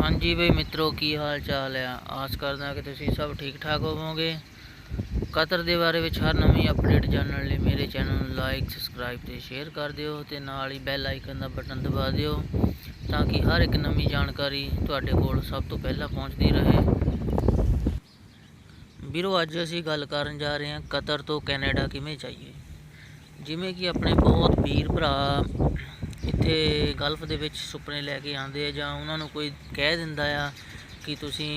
हाँ जी बई मित्रों, की हाल चाल है। आस करदा कि तुसीं सब ठीक ठाक होवोगे। कतर के बारे में हर नवी अपडेट जानने लिए मेरे चैनल को लाइक सबसक्राइब तो शेयर कर दियो ते नाल ही बैल आइकन का बटन दबा दियो ताकि हर एक नवी जानकारी तुहाडे कोल सब तो पहला पहुँचती रहे। ਵੀਰੋ ਅੱਜ ਅਸੀਂ ਗੱਲ ਕਰਨ जा रहे हैं कतर तो कैनेडा किवें जाइए। जिमें कि अपने बहुत वीर भरा ਇੱਥੇ ਗਲਫ ਦੇ ਵਿੱਚ ਸੁਪਨੇ ਲੈ ਕੇ ਆਉਂਦੇ ਆ ਜਾਂ ਉਹਨਾਂ ਨੂੰ ਕੋਈ ਕਹਿ ਦਿੰਦਾ ਆ ਕਿ ਤੁਸੀਂ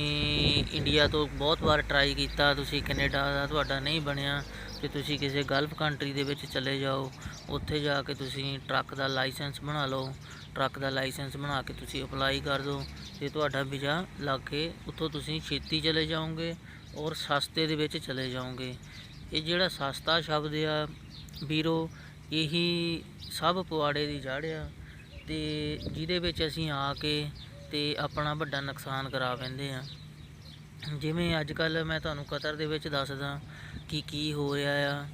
ਇੰਡੀਆ ਤੋਂ ਬਹੁਤ ਵਾਰ ਟਰਾਈ ਕੀਤਾ, ਤੁਸੀਂ ਕੈਨੇਡਾ ਦਾ ਤੁਹਾਡਾ ਨਹੀਂ ਬਣਿਆ ਤੇ ਤੁਸੀਂ ਕਿਸੇ ਗਲਫ ਕੰਟਰੀ ਦੇ ਵਿੱਚ ਚਲੇ ਜਾਓ। ਉੱਥੇ ਜਾ ਕੇ ਤੁਸੀਂ ਟਰੱਕ ਦਾ ਲਾਇਸੈਂਸ ਬਣਾ ਲਓ। ਟਰੱਕ ਦਾ ਲਾਇਸੈਂਸ ਬਣਾ ਕੇ ਤੁਸੀਂ ਅਪਲਾਈ ਕਰ ਦਿਓ ਤੇ ਤੁਹਾਡਾ ਵੀਜ਼ਾ ਲੱਗ ਕੇ ਉੱਥੋਂ ਤੁਸੀਂ ਛੇਤੀ ਚਲੇ ਜਾਓਗੇ ਔਰ ਸਸਤੇ ਦੇ ਵਿੱਚ ਚਲੇ ਜਾਓਗੇ। ਇਹ ਜਿਹੜਾ ਸਸਤਾ ਸ਼ਬਦ ਆ ਵੀਰੋ, ਇਹੀ ਸਭ ਪਵਾੜੇ ਦੀ ਜੜ੍ਹ ਆ ਤੇ ਜਿਹਦੇ ਵਿੱਚ ਅਸੀਂ ਆ ਕੇ ਤੇ ਆਪਣਾ ਵੱਡਾ ਨੁਕਸਾਨ ਕਰਾ ਪੈਂਦੇ ਆ। ਜਿਵੇਂ ਅੱਜ ਕੱਲ੍ਹ ਮੈਂ ਤੁਹਾਨੂੰ ਕਤਰ ਦੇ ਵਿੱਚ ਦੱਸਦਾ ਕਿ ਕੀ ਹੋ ਰਿਹਾ ਆ।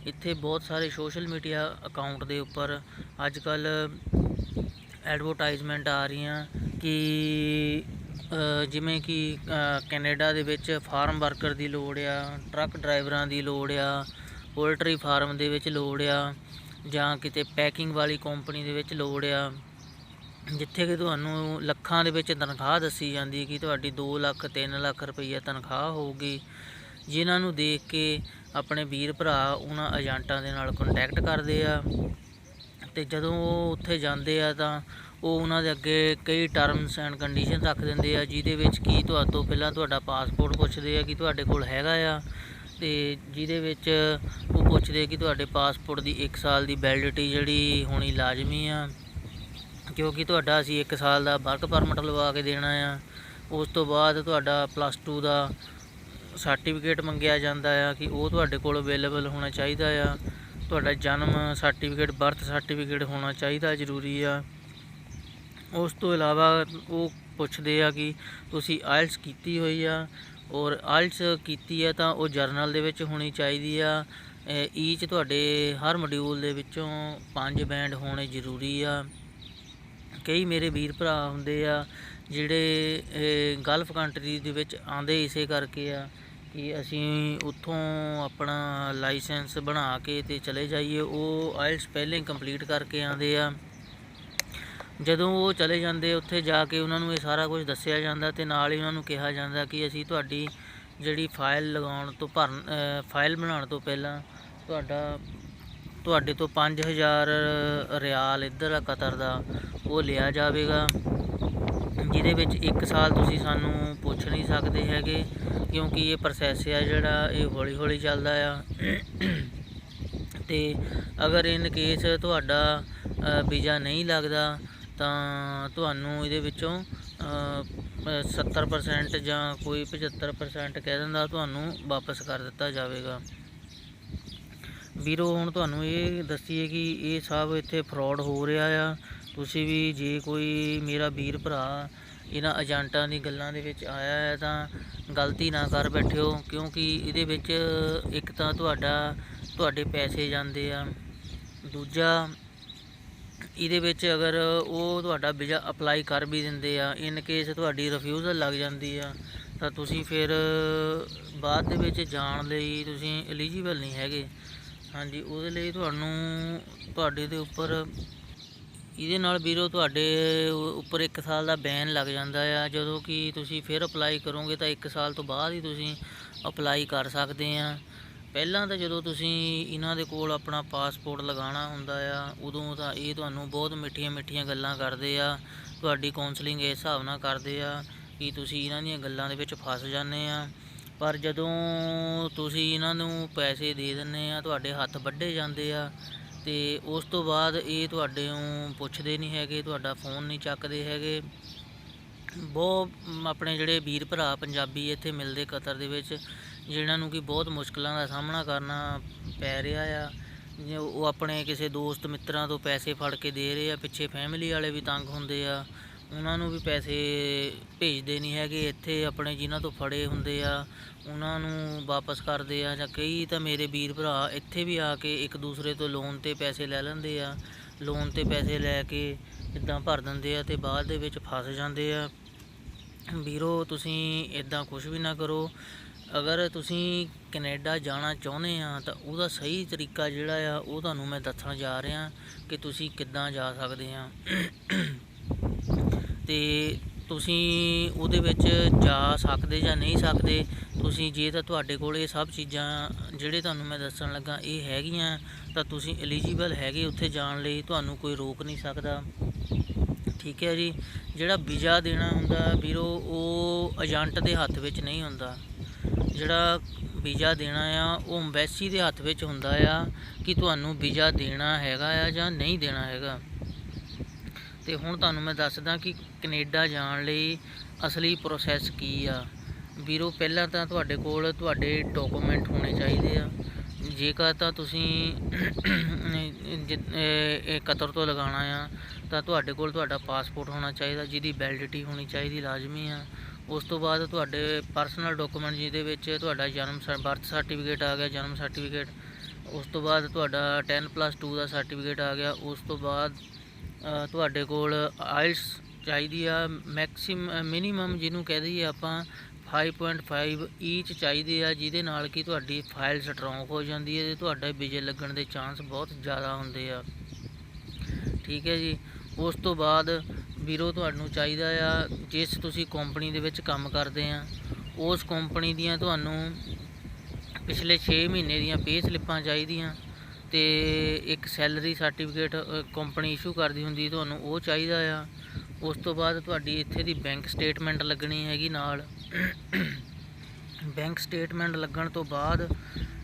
ਇੱਥੇ ਬਹੁਤ ਸਾਰੇ ਸੋਸ਼ਲ ਮੀਡੀਆ ਅਕਾਊਂਟ ਦੇ ਉੱਪਰ ਅੱਜ ਕੱਲ੍ਹ ਐਡਵਰਟਾਈਜ਼ਮੈਂਟ ਆ ਰਹੀਆਂ ਕਿ ਜਿਵੇਂ ਕਿ ਕੈਨੇਡਾ ਦੇ ਵਿੱਚ ਫਾਰਮ ਵਰਕਰ ਦੀ ਲੋੜ ਆ, ਟਰੱਕ ਡਰਾਈਵਰਾਂ ਦੀ ਲੋੜ ਆ, ਪੋਲਟਰੀ ਫਾਰਮ ਦੇ ਵਿੱਚ ਲੋੜ ਆ, ਜਾਂ ਕਿਤੇ ਪੈਕਿੰਗ ਵਾਲੀ ਕੰਪਨੀ ਦੇ ਵਿੱਚ ਲੋੜ ਆ, ਜਿੱਥੇ ਕਿ ਤੁਹਾਨੂੰ ਲੱਖਾਂ ਦੇ ਵਿੱਚ ਤਨਖਾਹ ਦੱਸੀ ਜਾਂਦੀ ਕਿ ਤੁਹਾਡੀ 2 ਲੱਖ 3 ਲੱਖ ਰੁਪਈਆ ਤਨਖਾਹ ਹੋਊਗੀ। ਜਿਨ੍ਹਾਂ ਨੂੰ ਦੇਖ ਕੇ ਆਪਣੇ ਵੀਰ ਭਰਾ ਉਹਨਾਂ ਏਜੰਟਾਂ ਦੇ ਨਾਲ ਕੰਟੈਕਟ ਕਰਦੇ ਆ ਅਤੇ ਜਦੋਂ ਉਹ ਉੱਥੇ ਜਾਂਦੇ ਆ ਤਾਂ ਉਹ ਉਹਨਾਂ ਦੇ ਅੱਗੇ ਕਈ ਟਰਮਸ ਐਂਡ ਕੰਡੀਸ਼ਨ ਰੱਖ ਦਿੰਦੇ ਆ, ਜਿਹਦੇ ਵਿੱਚ ਕਿ ਤੁਹਾਡੇ ਤੋਂ ਪਹਿਲਾਂ ਤੁਹਾਡਾ ਪਾਸਪੋਰਟ ਪੁੱਛਦੇ ਆ ਕਿ ਤੁਹਾਡੇ ਕੋਲ ਹੈਗਾ ਆ, ਅਤੇ ਜਿਹਦੇ ਵਿੱਚ ਉਹ ਪੁੱਛਦੇ ਕਿ ਤੁਹਾਡੇ ਪਾਸਪੋਰਟ ਦੀ 1 ਸਾਲ ਦੀ ਵੈਲਿਡਿਟੀ ਜਿਹੜੀ ਹੋਣੀ ਲਾਜ਼ਮੀ ਆ, ਕਿਉਂਕਿ ਤੁਹਾਡਾ ਅਸੀਂ 1 ਸਾਲ ਦਾ ਵਰਕ ਪਰਮਿਟ ਲਵਾ ਕੇ ਦੇਣਾ ਆ। ਉਸ ਤੋਂ ਬਾਅਦ ਤੁਹਾਡਾ +2 ਦਾ ਸਰਟੀਫਿਕੇਟ ਮੰਗਿਆ ਜਾਂਦਾ ਆ ਕਿ ਉਹ ਤੁਹਾਡੇ ਕੋਲ ਅਵੇਲੇਬਲ ਹੋਣਾ ਚਾਹੀਦਾ ਆ। ਤੁਹਾਡਾ ਜਨਮ ਸਰਟੀਫਿਕੇਟ, ਬਰਥ ਸਰਟੀਫਿਕੇਟ ਹੋਣਾ ਚਾਹੀਦਾ, ਜ਼ਰੂਰੀ ਆ। ਉਸ ਤੋਂ ਇਲਾਵਾ ਉਹ ਪੁੱਛਦੇ ਆ ਕਿ ਤੁਸੀਂ ਆਇਲਸ ਕੀਤੀ ਹੋਈ ਆ, ਔਰ ਆਇਲਸ ਕੀਤੀ ਹੈ ਤਾਂ ਉਹ ਜਰਨਲ ਦੇ ਵਿੱਚ ਹੋਣੀ ਚਾਹੀਦੀ ਆ। ਈਚ ਤੁਹਾਡੇ ਹਰ ਮੋਡਿਊਲ ਦੇ ਵਿੱਚੋਂ 5 ਬੈਂਡ ਹੋਣੇ ਜ਼ਰੂਰੀ ਆ। ਕਈ ਮੇਰੇ ਵੀਰ ਭਰਾ ਹੁੰਦੇ ਆ ਜਿਹੜੇ ਗਲਫ ਕੰਟਰੀ ਦੇ ਵਿੱਚ ਆਉਂਦੇ ਇਸੇ ਕਰਕੇ ਆ ਕਿ ਅਸੀਂ ਉੱਥੋਂ ਆਪਣਾ ਲਾਇਸੈਂਸ ਬਣਾ ਕੇ ਤੇ ਚਲੇ ਜਾਈਏ। ਉਹ ਆਇਲਸ ਪਹਿਲਾਂ ਹੀ ਕੰਪਲੀਟ ਕਰਕੇ ਆਉਂਦੇ ਆ। ਜਦੋਂ ਉਹ ਚਲੇ ਜਾਂਦੇ ਉੱਥੇ ਜਾ ਕੇ ਉਹਨਾਂ ਨੂੰ ਇਹ ਸਾਰਾ ਕੁਝ ਦੱਸਿਆ ਜਾਂਦਾ ਅਤੇ ਨਾਲ ਹੀ ਉਹਨਾਂ ਨੂੰ ਕਿਹਾ ਜਾਂਦਾ ਕਿ ਅਸੀਂ ਤੁਹਾਡੀ ਜਿਹੜੀ ਫਾਈਲ ਲਗਾਉਣ ਤੋਂ ਫਾਈਲ ਬਣਾਉਣ ਤੋਂ ਪਹਿਲਾਂ ਤੁਹਾਡੇ ਤੋਂ 5000 ਰਿਆਲ ਇੱਧਰ ਆ ਕਤਰ ਦਾ ਉਹ ਲਿਆ ਜਾਵੇਗਾ, ਜਿਹਦੇ ਵਿੱਚ 1 ਸਾਲ ਤੁਸੀਂ ਸਾਨੂੰ ਪੁੱਛ ਨਹੀਂ ਸਕਦੇ ਹੈਗੇ ਕਿਉਂਕਿ ਇਹ ਪ੍ਰੋਸੈਸ ਆ ਜਿਹੜਾ ਇਹ ਹੌਲੀ ਹੌਲੀ ਚੱਲਦਾ ਆ। ਅਤੇ ਅਗਰ ਇਨ ਕੇਸ ਤੁਹਾਡਾ ਵੀਜ਼ਾ ਨਹੀਂ ਲੱਗਦਾ ਤਾਂ ਤੁਹਾਨੂੰ ਇਹਦੇ ਵਿੱਚੋਂ 70% ਜਾਂ ਕੋਈ 75% ਕਹਿ ਦਿੰਦਾ ਤੁਹਾਨੂੰ ਵਾਪਸ ਕਰ ਦਿੱਤਾ ਜਾਵੇਗਾ। ਵੀਰੋ ਹੁਣ ਤੁਹਾਨੂੰ ਇਹ ਦੱਸੀਏ ਕਿ ਇਹ ਸਭ ਇੱਥੇ ਫਰੋਡ ਹੋ ਰਿਹਾ ਆ। ਤੁਸੀਂ ਵੀ ਜੇ ਕੋਈ ਮੇਰਾ ਵੀਰ ਭਰਾ ਇਹਨਾਂ ਏਜੰਟਾਂ ਦੀ ਗੱਲਾਂ ਦੇ ਵਿੱਚ ਆਇਆ ਹੈ ਤਾਂ ਗਲਤੀ ਨਾ ਕਰ ਬੈਠਿਓ, ਕਿਉਂਕਿ ਇਹਦੇ ਵਿੱਚ ਇੱਕ ਤਾਂ ਤੁਹਾਡੇ ਪੈਸੇ ਜਾਂਦੇ ਆ, ਦੂਜਾ ਇਹਦੇ ਵਿੱਚ ਅਗਰ ਉਹ ਤੁਹਾਡਾ ਵੀਜ਼ਾ ਅਪਲਾਈ ਕਰ ਵੀ ਦਿੰਦੇ ਆ, ਇਨ ਕੇਸ ਤੁਹਾਡੀ ਰਿਫਿਊਜ਼ਲ ਲੱਗ ਜਾਂਦੀ ਆ ਤਾਂ ਤੁਸੀਂ ਫਿਰ ਬਾਅਦ ਦੇ ਵਿੱਚ ਜਾਣ ਲਈ ਤੁਸੀਂ ਐਲੀਜੀਬਲ ਨਹੀਂ ਹੈਗੇ। ਹਾਂਜੀ, ਉਹਦੇ ਲਈ ਤੁਹਾਡੇ ਦੇ ਉੱਪਰ ਇਹਦੇ ਨਾਲ ਵੀਰੋ ਤੁਹਾਡੇ ਉੱਪਰ 1 ਸਾਲ ਦਾ ਬੈਨ ਲੱਗ ਜਾਂਦਾ ਆ। ਜਦੋਂ ਕਿ ਤੁਸੀਂ ਫਿਰ ਅਪਲਾਈ ਕਰੋਗੇ ਤਾਂ 1 ਸਾਲ ਤੋਂ ਬਾਅਦ ਹੀ ਤੁਸੀਂ ਅਪਲਾਈ ਕਰ ਸਕਦੇ ਆ। ਪਹਿਲਾਂ ਤਾਂ ਜਦੋਂ ਤੁਸੀਂ ਇਹਨਾਂ ਦੇ ਕੋਲ ਆਪਣਾ ਪਾਸਪੋਰਟ ਲਗਾਉਣਾ ਹੁੰਦਾ ਆ ਉਦੋਂ ਤਾਂ ਇਹ ਤੁਹਾਨੂੰ ਬਹੁਤ ਮਿੱਠੀਆਂ ਮਿੱਠੀਆਂ ਗੱਲਾਂ ਕਰਦੇ ਆ, ਤੁਹਾਡੀ ਕਾਉਂਸਲਿੰਗ ਇਸ ਹਿਸਾਬ ਨਾਲ ਕਰਦੇ ਆ ਕਿ ਤੁਸੀਂ ਇਹਨਾਂ ਦੀਆਂ ਗੱਲਾਂ ਦੇ ਵਿੱਚ ਫਸ ਜਾਂਦੇ ਆ। ਪਰ ਜਦੋਂ ਤੁਸੀਂ ਇਹਨਾਂ ਨੂੰ ਪੈਸੇ ਦੇ ਦਿੰਦੇ ਆ ਤੁਹਾਡੇ ਹੱਥ ਵੱਢੇ ਜਾਂਦੇ ਆ ਅਤੇ ਉਸ ਤੋਂ ਬਾਅਦ ਇਹ ਤੁਹਾਡੇ ਨੂੰ ਪੁੱਛਦੇ ਨਹੀਂ ਹੈਗੇ, ਤੁਹਾਡਾ ਫੋਨ ਨਹੀਂ ਚੱਕਦੇ ਹੈਗੇ। ਬਹੁਤ ਆਪਣੇ ਜਿਹੜੇ ਵੀਰ ਭਰਾ ਪੰਜਾਬੀ ਇੱਥੇ ਮਿਲਦੇ ਕਤਰ ਦੇ ਵਿੱਚ, ਜਿਨ੍ਹਾਂ ਨੂੰ ਕਿ ਬਹੁਤ ਮੁਸ਼ਕਿਲਾਂ ਦਾ ਸਾਹਮਣਾ ਕਰਨਾ ਪੈ ਰਿਹਾ ਆ। ਉਹ ਆਪਣੇ ਕਿਸੇ ਦੋਸਤ ਮਿੱਤਰਾਂ ਤੋਂ ਪੈਸੇ ਫੜ ਕੇ ਦੇ ਰਹੇ ਆ, ਪਿੱਛੇ ਫੈਮਿਲੀ ਵਾਲੇ ਵੀ ਤੰਗ ਹੁੰਦੇ ਆ, ਉਹਨਾਂ ਨੂੰ ਵੀ ਪੈਸੇ ਭੇਜਦੇ ਨਹੀਂ ਹੈਗੇ। ਇੱਥੇ ਆਪਣੇ ਜਿਨ੍ਹਾਂ ਤੋਂ ਫੜੇ ਹੁੰਦੇ ਆ ਉਹਨਾਂ ਨੂੰ ਵਾਪਸ ਕਰਦੇ ਆ, ਜਾਂ ਕਈ ਤਾਂ ਮੇਰੇ ਵੀਰ ਭਰਾ ਇੱਥੇ ਵੀ ਆ ਕੇ ਇੱਕ ਦੂਸਰੇ ਤੋਂ ਲੋਨ 'ਤੇ ਪੈਸੇ ਲੈ ਲੈਂਦੇ ਆ। ਲੋਨ 'ਤੇ ਪੈਸੇ ਲੈ ਕੇ ਇੱਦਾਂ ਭਰ ਦਿੰਦੇ ਆ ਅਤੇ ਬਾਅਦ ਦੇ ਵਿੱਚ ਫਸ ਜਾਂਦੇ ਆ। ਵੀਰੋ ਤੁਸੀਂ ਇੱਦਾਂ ਕੁਛ ਵੀ ਨਾ ਕਰੋ। ਅਗਰ ਤੁਸੀਂ ਕੈਨੇਡਾ ਜਾਣਾ ਚਾਹੁੰਦੇ ਆ ਤਾਂ ਉਹਦਾ ਸਹੀ ਤਰੀਕਾ ਜਿਹੜਾ ਆ ਉਹ ਤੁਹਾਨੂੰ ਮੈਂ ਦੱਸਣ ਜਾ ਰਿਹਾ ਕਿ ਤੁਸੀਂ ਕਿੱਦਾਂ ਜਾ ਸਕਦੇ ਆ। ਅਤੇ ਤੁਸੀਂ ਉਹਦੇ ਵਿੱਚ ਜਾ ਸਕਦੇ ਜਾਂ ਨਹੀਂ ਸਕਦੇ। ਤੁਸੀਂ ਜੇ ਤਾਂ ਤੁਹਾਡੇ ਕੋਲ ਇਹ ਸਭ ਚੀਜ਼ਾਂ ਜਿਹੜੇ ਤੁਹਾਨੂੰ ਮੈਂ ਦੱਸਣ ਲੱਗਾ ਇਹ ਹੈਗੀਆਂ ਤਾਂ ਤੁਸੀਂ ਐਲੀਜੀਬਲ ਹੈਗੇ ਉੱਥੇ ਜਾਣ ਲਈ, ਤੁਹਾਨੂੰ ਕੋਈ ਰੋਕ ਨਹੀਂ ਸਕਦਾ। ਠੀਕ ਹੈ ਜੀ। ਜਿਹੜਾ ਵੀਜ਼ਾ ਦੇਣਾ ਹੁੰਦਾ ਵੀਰੋ ਉਹ ਏਜੰਟ ਦੇ ਹੱਥ ਵਿੱਚ ਨਹੀਂ ਹੁੰਦਾ। ਜਿਹੜਾ ਵੀਜ਼ਾ ਦੇਣਾ ਆ ਉਹ ਅੰਬੈਸੀ ਦੇ ਹੱਥ ਵਿੱਚ ਹੁੰਦਾ ਆ ਕਿ ਤੁਹਾਨੂੰ ਵੀਜ਼ਾ ਦੇਣਾ ਹੈਗਾ ਆ ਜਾਂ ਨਹੀਂ ਦੇਣਾ ਹੈਗਾ। ਅਤੇ ਹੁਣ ਤੁਹਾਨੂੰ ਮੈਂ ਦੱਸਦਾ ਕਿ ਕੈਨੇਡਾ ਜਾਣ ਲਈ ਅਸਲੀ ਪ੍ਰੋਸੈਸ ਕੀ ਆ। ਵੀਰੋ ਪਹਿਲਾਂ ਤਾਂ ਤੁਹਾਡੇ ਕੋਲ ਤੁਹਾਡੇ ਡਾਕੂਮੈਂਟ ਹੋਣੇ ਚਾਹੀਦੇ ਆ। ਜੇਕਰ ਤਾਂ ਤੁਸੀਂ ਕਤਰ ਤੋਂ ਲਗਾਉਣਾ ਆ ਤਾਂ ਤੁਹਾਡੇ ਕੋਲ ਤੁਹਾਡਾ ਪਾਸਪੋਰਟ ਹੋਣਾ ਚਾਹੀਦਾ, ਜਿਹਦੀ ਵੈਲਿਡਿਟੀ ਹੋਣੀ ਚਾਹੀਦੀ, ਲਾਜ਼ਮੀ ਆ। ਉਸ ਤੋਂ ਬਾਅਦ ਤੁਹਾਡੇ ਪਰਸਨਲ ਡਾਕੂਮੈਂਟ ਜਿਹਦੇ ਵਿੱਚ ਤੁਹਾਡਾ ਬਰਥ ਸਰਟੀਫਿਕੇਟ ਆ ਗਿਆ, ਜਨਮ ਸਰਟੀਫਿਕੇਟ। ਉਸ ਤੋਂ ਬਾਅਦ ਤੁਹਾਡਾ 10+2 ਦਾ ਸਰਟੀਫਿਕੇਟ ਆ ਗਿਆ। ਉਸ ਤੋਂ ਬਾਅਦ ਤੁਹਾਡੇ ਕੋਲ ਆਇਲਸ ਚਾਹੀਦੀ ਆ, ਮਿਨੀਮਮ ਜਿਹਨੂੰ ਕਹਿ ਦਈਏ ਆਪਾਂ 5.5 ਈਚ ਚਾਹੀਦੇ ਆ, ਜਿਹਦੇ ਨਾਲ ਕਿ ਤੁਹਾਡੀ ਫਾਈਲ ਸਟਰੋਂਗ ਹੋ ਜਾਂਦੀ ਹੈ ਅਤੇ ਤੁਹਾਡੇ ਵੀਜ਼ੇ ਲੱਗਣ ਦੇ ਚਾਂਸ ਬਹੁਤ ਜ਼ਿਆਦਾ ਹੁੰਦੇ ਆ। ਠੀਕ ਹੈ ਜੀ। ਉਸ ਤੋਂ ਬਾਅਦ ਵੀਰੋ ਤੁਹਾਨੂੰ ਚਾਹੀਦਾ ਆ, ਜਿਸ ਤੁਸੀਂ ਕੰਪਨੀ ਦੇ ਵਿੱਚ ਕੰਮ ਕਰਦੇ ਆ ਉਸ ਕੰਪਨੀ ਦੀਆਂ ਤੁਹਾਨੂੰ ਪਿਛਲੇ 6 ਮਹੀਨੇ ਦੀਆਂ ਪੇ ਸਲਿੱਪਾਂ ਚਾਹੀਦੀਆਂ ਅਤੇ ਇੱਕ ਸੈਲਰੀ ਸਰਟੀਫਿਕੇਟ ਕੰਪਨੀ ਇਸ਼ੂ ਕਰਦੀ ਹੁੰਦੀ ਤੁਹਾਨੂੰ, ਉਹ ਚਾਹੀਦਾ ਆ। ਉਸ ਤੋਂ ਬਾਅਦ ਤੁਹਾਡੀ ਇੱਥੇ ਦੀ ਬੈਂਕ ਸਟੇਟਮੈਂਟ ਲੱਗਣੀ ਹੈਗੀ ਨਾਲ। ਬੈਂਕ ਸਟੇਟਮੈਂਟ ਲੱਗਣ ਤੋਂ ਬਾਅਦ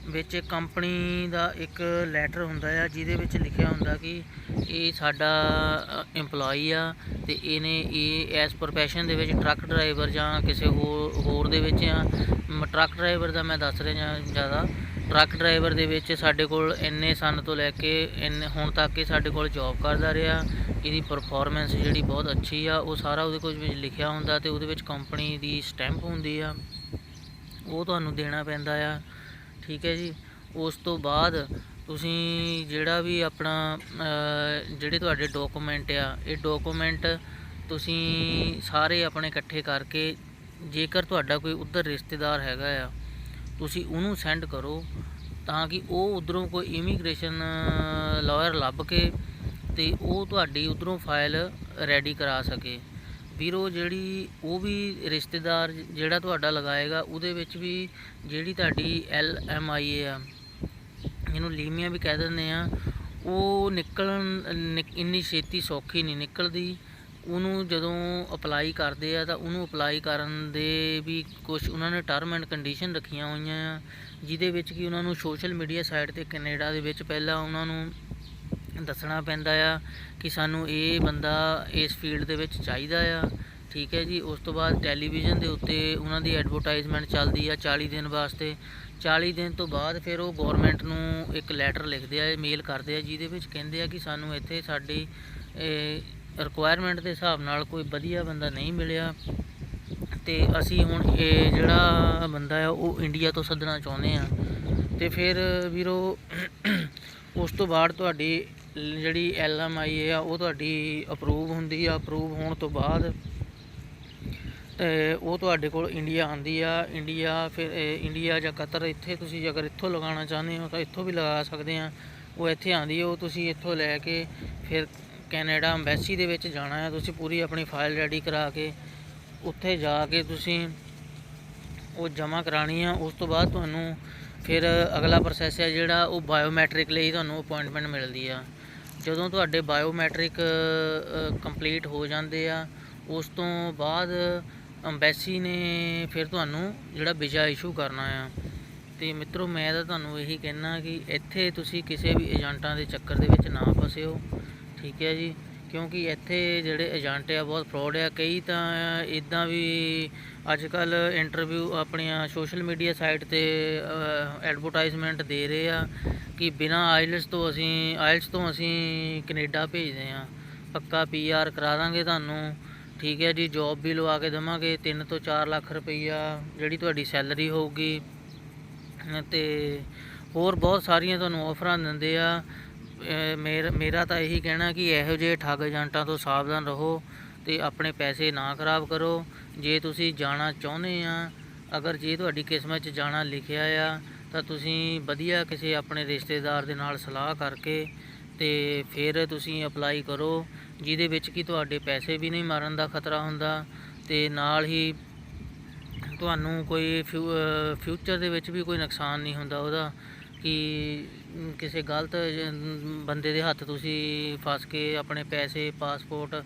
ਵਿੱਚ ਕੰਪਨੀ ਦਾ ਇੱਕ ਲੈਟਰ ਹੁੰਦਾ ਆ ਜਿਹਦੇ ਵਿੱਚ ਲਿਖਿਆ ਹੁੰਦਾ ਕਿ ਇਹ ਸਾਡਾ ਇੰਪਲੋਈ ਆ ਅਤੇ ਇਹ ਐਸ ਪ੍ਰੋਫੈਸ਼ਨ ਦੇ ਵਿੱਚ ਟਰੱਕ ਡਰਾਈਵਰ ਜਾਂ ਕਿਸੇ ਹੋਰ ਦੇ ਵਿੱਚ ਆ। ਟਰੱਕ ਡਰਾਈਵਰ ਦਾ ਮੈਂ ਦੱਸ ਰਿਹਾ ਜ਼ਿਆਦਾ। ਟਰੱਕ ਡਰਾਈਵਰ ਦੇ ਵਿੱਚ ਸਾਡੇ ਕੋਲ ਇੰਨੇ ਸੰਨ ਤੋਂ ਲੈ ਕੇ ਹੁਣ ਤੱਕ ਇਹ ਸਾਡੇ ਕੋਲ ਜੋਬ ਕਰਦਾ ਰਿਹਾ, ਇਹਦੀ ਪਰਫੋਰਮੈਂਸ ਜਿਹੜੀ ਬਹੁਤ ਅੱਛੀ ਆ, ਉਹ ਸਾਰਾ ਉਹਦੇ ਕੁਝ ਵਿੱਚ ਲਿਖਿਆ ਹੁੰਦਾ ਅਤੇ ਉਹਦੇ ਵਿੱਚ ਕੰਪਨੀ ਦੀ ਸਟੈਂਪ ਹੁੰਦੀ ਆ, ਉਹ ਤੁਹਾਨੂੰ ਦੇਣਾ ਪੈਂਦਾ ਆ। ਠੀਕ ਹੈ ਜੀ। ਉਸ ਤੋਂ ਬਾਅਦ ਤੁਸੀਂ ਜਿਹੜਾ ਵੀ ਆਪਣਾ ਜਿਹੜੇ ਤੁਹਾਡੇ ਡਾਕੂਮੈਂਟ ਆ, ਇਹ ਡਾਕੂਮੈਂਟ ਤੁਸੀਂ ਸਾਰੇ ਆਪਣੇ ਇਕੱਠੇ ਕਰਕੇ, ਜੇਕਰ ਤੁਹਾਡਾ ਕੋਈ ਉੱਧਰ ਰਿਸ਼ਤੇਦਾਰ ਹੈਗਾ ਆ ਤੁਸੀਂ ਉਹਨੂੰ ਸੈਂਡ ਕਰੋ ਤਾਂ ਕਿ ਉਹ ਉੱਧਰੋਂ ਕੋਈ ਇਮੀਗ੍ਰੇਸ਼ਨ ਲਾਇਰ ਲੱਭ ਕੇ ਅਤੇ ਉਹ ਤੁਹਾਡੀ ਉੱਧਰੋਂ ਫਾਈਲ ਰੈਡੀ ਕਰਾ ਸਕੇ। ਵੀਰੋ ਜਿਹੜੀ ਉਹ ਵੀ ਰਿਸ਼ਤੇਦਾਰ ਜਿਹੜਾ ਤੁਹਾਡਾ ਲਗਾਏਗਾ ਉਹਦੇ ਵਿੱਚ ਵੀ ਜਿਹੜੀ ਤੁਹਾਡੀ LMIA ਆ, ਜਿਹਨੂੰ ਲੀਮੀਆ ਵੀ ਕਹਿ ਦਿੰਦੇ ਆ, ਉਹ ਇੰਨੀ ਛੇਤੀ ਸੌਖੀ ਨਹੀਂ ਨਿਕਲਦੀ। ਉਹਨੂੰ ਜਦੋਂ ਅਪਲਾਈ ਕਰਦੇ ਆ ਤਾਂ ਉਹਨੂੰ ਅਪਲਾਈ ਕਰਨ ਦੇ ਵੀ ਕੁਛ ਉਹਨਾਂ ਨੇ ਟਰਮ ਐਂਡ ਕੰਡੀਸ਼ਨ ਰੱਖੀਆਂ ਹੋਈਆਂ ਆ, ਜਿਹਦੇ ਵਿੱਚ ਕਿ ਉਹਨਾਂ ਨੂੰ ਸੋਸ਼ਲ ਮੀਡੀਆ ਸਾਈਟ 'ਤੇ ਕੈਨੇਡਾ ਦੇ ਵਿੱਚ ਪਹਿਲਾਂ ਉਹਨਾਂ ਨੂੰ ਦੱਸਣਾ ਪੈਂਦਾ ਆ ਕਿ ਸਾਨੂੰ ਇਹ ਬੰਦਾ ਇਸ ਫੀਲਡ ਦੇ ਵਿੱਚ ਚਾਹੀਦਾ ਆ। ਠੀਕ ਹੈ ਜੀ। ਉਸ ਤੋਂ ਬਾਅਦ ਟੈਲੀਵਿਜ਼ਨ ਦੇ ਉੱਤੇ ਉਹਨਾਂ ਦੀ ਐਡਵਰਟਾਈਜ਼ਮੈਂਟ ਚੱਲਦੀ ਆ 40 ਦਿਨ ਵਾਸਤੇ। 40 ਦਿਨ ਤੋਂ ਬਾਅਦ ਫਿਰ ਉਹ ਗੌਰਮੈਂਟ ਨੂੰ ਇੱਕ ਲੈਟਰ ਲਿਖਦੇ ਆ, ਮੇਲ ਕਰਦੇ ਆ, ਜਿਹਦੇ ਵਿੱਚ ਕਹਿੰਦੇ ਆ ਕਿ ਸਾਨੂੰ ਇੱਥੇ ਸਾਡੀ ਰਿਕੁਆਇਰਮੈਂਟ ਦੇ ਹਿਸਾਬ ਨਾਲ ਕੋਈ ਵਧੀਆ ਬੰਦਾ ਨਹੀਂ ਮਿਲਿਆ ਅਤੇ ਅਸੀਂ ਹੁਣ ਇਹ ਜਿਹੜਾ ਬੰਦਾ ਆ ਉਹ ਇੰਡੀਆ ਤੋਂ ਸੱਦਣਾ ਚਾਹੁੰਦੇ ਹਾਂ। ਅਤੇ ਫਿਰ ਵੀਰੋ ਉਸ ਤੋਂ ਬਾਅਦ ਤੁਹਾਡੀ ਜਿਹੜੀ LMIA ਆ ਉਹ ਤੁਹਾਡੀ ਅਪਰੂਵ ਹੁੰਦੀ ਆ। ਅਪਰੂਵ ਹੋਣ ਤੋਂ ਬਾਅਦ ਉਹ ਤੁਹਾਡੇ ਕੋਲ ਇੰਡੀਆ ਆਉਂਦੀ ਆ। ਫਿਰ ਇੰਡੀਆ ਜਾਂ ਕਤਰ, ਇੱਥੇ ਤੁਸੀਂ ਅਗਰ ਇੱਥੋਂ ਲਗਾਉਣਾ ਚਾਹੁੰਦੇ ਹੋ ਤਾਂ ਇੱਥੋਂ ਵੀ ਲਗਾ ਸਕਦੇ ਆ। ਉਹ ਇੱਥੇ ਆਉਂਦੀ ਆ, ਉਹ ਤੁਸੀਂ ਇੱਥੋਂ ਲੈ ਕੇ ਫਿਰ ਕੈਨੇਡਾ ਅੰਬੈਸੀ ਦੇ ਵਿੱਚ ਜਾਣਾ ਹੈ। ਤੁਸੀਂ ਪੂਰੀ ਆਪਣੀ ਫਾਈਲ ਰੈਡੀ ਕਰਾ ਕੇ ਉੱਥੇ ਜਾ ਕੇ ਤੁਸੀਂ ਉਹ ਜਮ੍ਹਾਂ ਕਰਾਉਣੀ ਆ। ਉਸ ਤੋਂ ਬਾਅਦ ਤੁਹਾਨੂੰ ਫਿਰ ਅਗਲਾ ਪ੍ਰੋਸੈਸ ਹੈ ਜਿਹੜਾ ਉਹ ਬਾਇਓਮੈਟ੍ਰਿਕ ਲਈ ਤੁਹਾਨੂੰ ਅਪੁਆਇੰਟਮੈਂਟ ਮਿਲਦੀ ਆ। ਜਦੋਂ ਤੁਹਾਡੇ ਬਾਇਓਮੈਟ੍ਰਿਕ ਕੰਪਲੀਟ ਹੋ ਜਾਂਦੇ ਆ ਉਸ ਤੋਂ ਬਾਅਦ ਅੰਬੈਸੀ ਨੇ ਫਿਰ ਤੁਹਾਨੂੰ ਜਿਹੜਾ ਵੀਜ਼ਾ ਇਸ਼ੂ ਕਰਨਾ ਆ। ਅਤੇ ਮਿੱਤਰੋ ਮੈਂ ਤਾਂ ਤੁਹਾਨੂੰ ਇਹੀ ਕਹਿਣਾ ਕਿ ਇੱਥੇ ਤੁਸੀਂ ਕਿਸੇ ਵੀ ਏਜੰਟਾਂ ਦੇ ਚੱਕਰ ਦੇ ਵਿੱਚ ਨਾ ਫਸਿਓ। ਠੀਕ ਹੈ ਜੀ। ਕਿਉਂਕਿ ਇੱਥੇ ਜਿਹੜੇ ਏਜੰਟ ਆ ਬਹੁਤ ਫਰੋਡ ਆ। ਕਈ ਤਾਂ ਇੱਦਾਂ ਵੀ ਅੱਜ ਕੱਲ੍ਹ ਇੰਟਰਵਿਊ ਆਪਣੀਆਂ ਸੋਸ਼ਲ ਮੀਡੀਆ ਸਾਈਟ 'ਤੇ ਐਡਵਰਟਾਈਜ਼ਮੈਂਟ ਦੇ ਰਹੇ ਆ ਕਿ ਬਿਨਾਂ ਆਇਲਸ ਤੋਂ ਅਸੀਂ ਕੈਨੇਡਾ ਭੇਜਦੇ ਹਾਂ, ਪੱਕਾ PR ਕਰਾ ਦਾਂਗੇ ਤੁਹਾਨੂੰ। ਠੀਕ ਹੈ ਜੀ। ਜੋਬ ਵੀ ਲਵਾ ਕੇ ਦੇਵਾਂਗੇ, 3 ਤੋਂ 4 ਲੱਖ ਰੁਪਈਆ ਜਿਹੜੀ ਤੁਹਾਡੀ ਸੈਲਰੀ ਹੋਊਗੀ, ਅਤੇ ਹੋਰ ਬਹੁਤ ਸਾਰੀਆਂ ਤੁਹਾਨੂੰ ਆਫਰਾਂ ਦਿੰਦੇ ਆ। ਮੇਰਾ ਤਾਂ ਇਹੀ ਕਹਿਣਾ ਕਿ ਇਹੋ ਜਿਹੇ ਠੱਗ ਏਜੰਟਾਂ ਤੋਂ ਸਾਵਧਾਨ ਰਹੋ ਅਤੇ ਆਪਣੇ ਪੈਸੇ ਨਾ ਖਰਾਬ ਕਰੋ। ਜੇ ਤੁਸੀਂ ਜਾਣਾ ਚਾਹੁੰਦੇ ਆ, ਅਗਰ ਜੇ ਤੁਹਾਡੀ ਕਿਸਮਤ 'ਚ ਜਾਣਾ ਲਿਖਿਆ ਆ ਤਾਂ ਤੁਸੀਂ ਵਧੀਆ ਕਿਸੇ ਆਪਣੇ ਰਿਸ਼ਤੇਦਾਰ ਦੇ ਨਾਲ ਸਲਾਹ ਕਰਕੇ ਤੇ ਫਿਰ ਤੁਸੀਂ ਅਪਲਾਈ ਕਰੋ, ਜਿਹਦੇ ਵਿੱਚ ਕਿ ਤੁਹਾਡੇ ਪੈਸੇ ਵੀ ਨਹੀਂ ਮਰਨ ਦਾ ਖਤਰਾ ਹੁੰਦਾ ਤੇ ਨਾਲ ਹੀ ਤੁਹਾਨੂੰ ਕੋਈ ਫਿਊਚਰ ਦੇ ਵਿੱਚ ਵੀ ਕੋਈ ਨੁਕਸਾਨ ਨਹੀਂ ਹੁੰਦਾ ਉਹਦਾ, ਕਿ ਕਿਸੇ ਗਲਤ ਬੰਦੇ ਦੇ ਹੱਥ ਤੁਸੀਂ ਫਸ ਕੇ ਆਪਣੇ ਪੈਸੇ, ਪਾਸਪੋਰਟ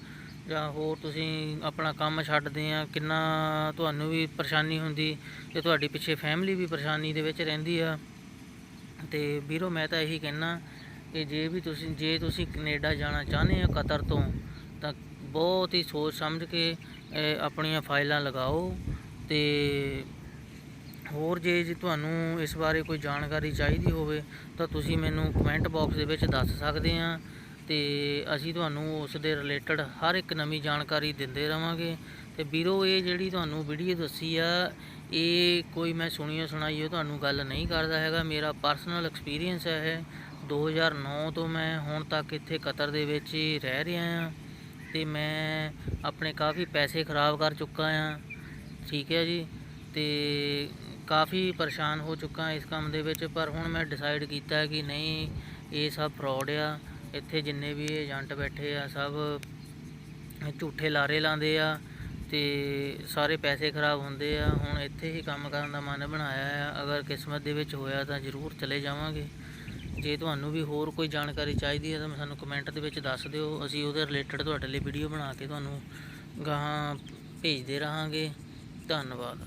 ਜਾਂ ਹੋਰ ਤੁਸੀਂ ਆਪਣਾ ਕੰਮ ਛੱਡਦੇ ਆ, ਕਿੰਨਾ ਤੁਹਾਨੂੰ ਵੀ ਪਰੇਸ਼ਾਨੀ ਹੁੰਦੀ ਤੇ ਤੁਹਾਡੀ ਪਿੱਛੇ ਫੈਮਿਲੀ ਵੀ ਪਰੇਸ਼ਾਨੀ ਦੇ ਵਿੱਚ ਰਹਿੰਦੀ ਆ। ਤੇ ਵੀਰੋ ਮੈਂ ਤਾਂ ਇਹੀ ਕਹਿਣਾ ਕਿ ਜੇ ਤੁਸੀਂ ਕੈਨੇਡਾ ਜਾਣਾ ਚਾਹੁੰਦੇ ਆ ਕਤਰ ਤੋਂ, ਤਾਂ ਬਹੁਤ ਹੀ ਸੋਚ ਸਮਝ ਕੇ ਆਪਣੀਆਂ ਫਾਈਲਾਂ ਲਗਾਓ। ਤੇ ਹੋਰ ਜੇ ਤੁਹਾਨੂੰ ਇਸ ਬਾਰੇ ਕੋਈ ਜਾਣਕਾਰੀ ਚਾਹੀਦੀ ਹੋਵੇ ਤਾਂ ਤੁਸੀਂ ਮੈਨੂੰ ਕਮੈਂਟ ਬਾਕਸ ਦੇ ਵਿੱਚ ਦੱਸ ਸਕਦੇ ਆ ਤੇ ਅਸੀਂ ਤੁਹਾਨੂੰ ਉਸ ਦੇ ਰਿਲੇਟਡ ਹਰ ਇੱਕ ਨਵੀਂ ਜਾਣਕਾਰੀ ਦਿੰਦੇ ਰਵਾਂਗੇ। ਤੇ ਵੀਰੋ ਇਹ ਜਿਹੜੀ ਤੁਹਾਨੂੰ ਵੀਡੀਓ ਦੱਸੀ ਆ, ਇਹ ਕੋਈ ਮੈਂ ਸੁਣੀ ਸੁਣਾਈ ਤੁਹਾਨੂੰ ਗੱਲ ਨਹੀਂ ਕਰਦਾ ਹੈਗਾ, ਮੇਰਾ ਪਰਸਨਲ ਐਕਸਪੀਰੀਅੰਸ ਹੈ ਇਹ। 2009 ਤੋਂ ਮੈਂ ਹੁਣ ਤੱਕ ਇੱਥੇ ਕਤਰ ਦੇ ਵਿੱਚ ਹੀ ਰਹਿ ਰਿਹਾ ਹਾਂ ਤੇ ਮੈਂ ਆਪਣੇ ਕਾਫੀ ਪੈਸੇ ਖ਼ਰਾਬ ਕਰ ਚੁੱਕਾ ਹਾਂ, ਠੀਕ ਹੈ ਜੀ। ਤੇ ਕਾਫੀ ਪਰੇਸ਼ਾਨ ਹੋ ਚੁੱਕਾ ਇਸ ਕੰਮ ਦੇ ਵਿੱਚ, ਪਰ ਹੁਣ ਮੈਂ ਡਿਸਾਈਡ ਕੀਤਾ ਕਿ ਨਹੀਂ, ਇਹ ਸਭ ਫਰੋਡ ਆ। ਇੱਥੇ ਜਿੰਨੇ ਵੀ ਏਜੰਟ ਬੈਠੇ ਆ ਸਭ ਝੂਠੇ ਲਾਰੇ ਲਾਉਂਦੇ ਆ ਤੇ ਸਾਰੇ ਪੈਸੇ ਖ਼ਰਾਬ ਹੁੰਦੇ ਆ। ਹੁਣ ਇੱਥੇ ਹੀ ਕੰਮ ਕਰਨ ਦਾ ਮਨ ਬਣਾਇਆ ਆ, ਅਗਰ ਕਿਸਮਤ ਦੇ ਵਿੱਚ ਹੋਇਆ ਤਾਂ ਜ਼ਰੂਰ ਚਲੇ ਜਾਵਾਂਗੇ। ਜੇ ਤੁਹਾਨੂੰ ਵੀ ਹੋਰ ਕੋਈ ਜਾਣਕਾਰੀ ਚਾਹੀਦੀ ਹੈ ਤਾਂ ਸਾਨੂੰ ਕਮੈਂਟ ਦੇ ਵਿੱਚ ਦੱਸ ਦਿਓ, ਅਸੀਂ ਉਹਦੇ ਰਿਲੇਟਡ ਤੁਹਾਡੇ ਲਈ ਵੀਡੀਓ ਬਣਾ ਕੇ ਤੁਹਾਨੂੰ ਗਾਹਾਂ ਭੇਜਦੇ ਰਹਾਂਗੇ। ਧੰਨਵਾਦ।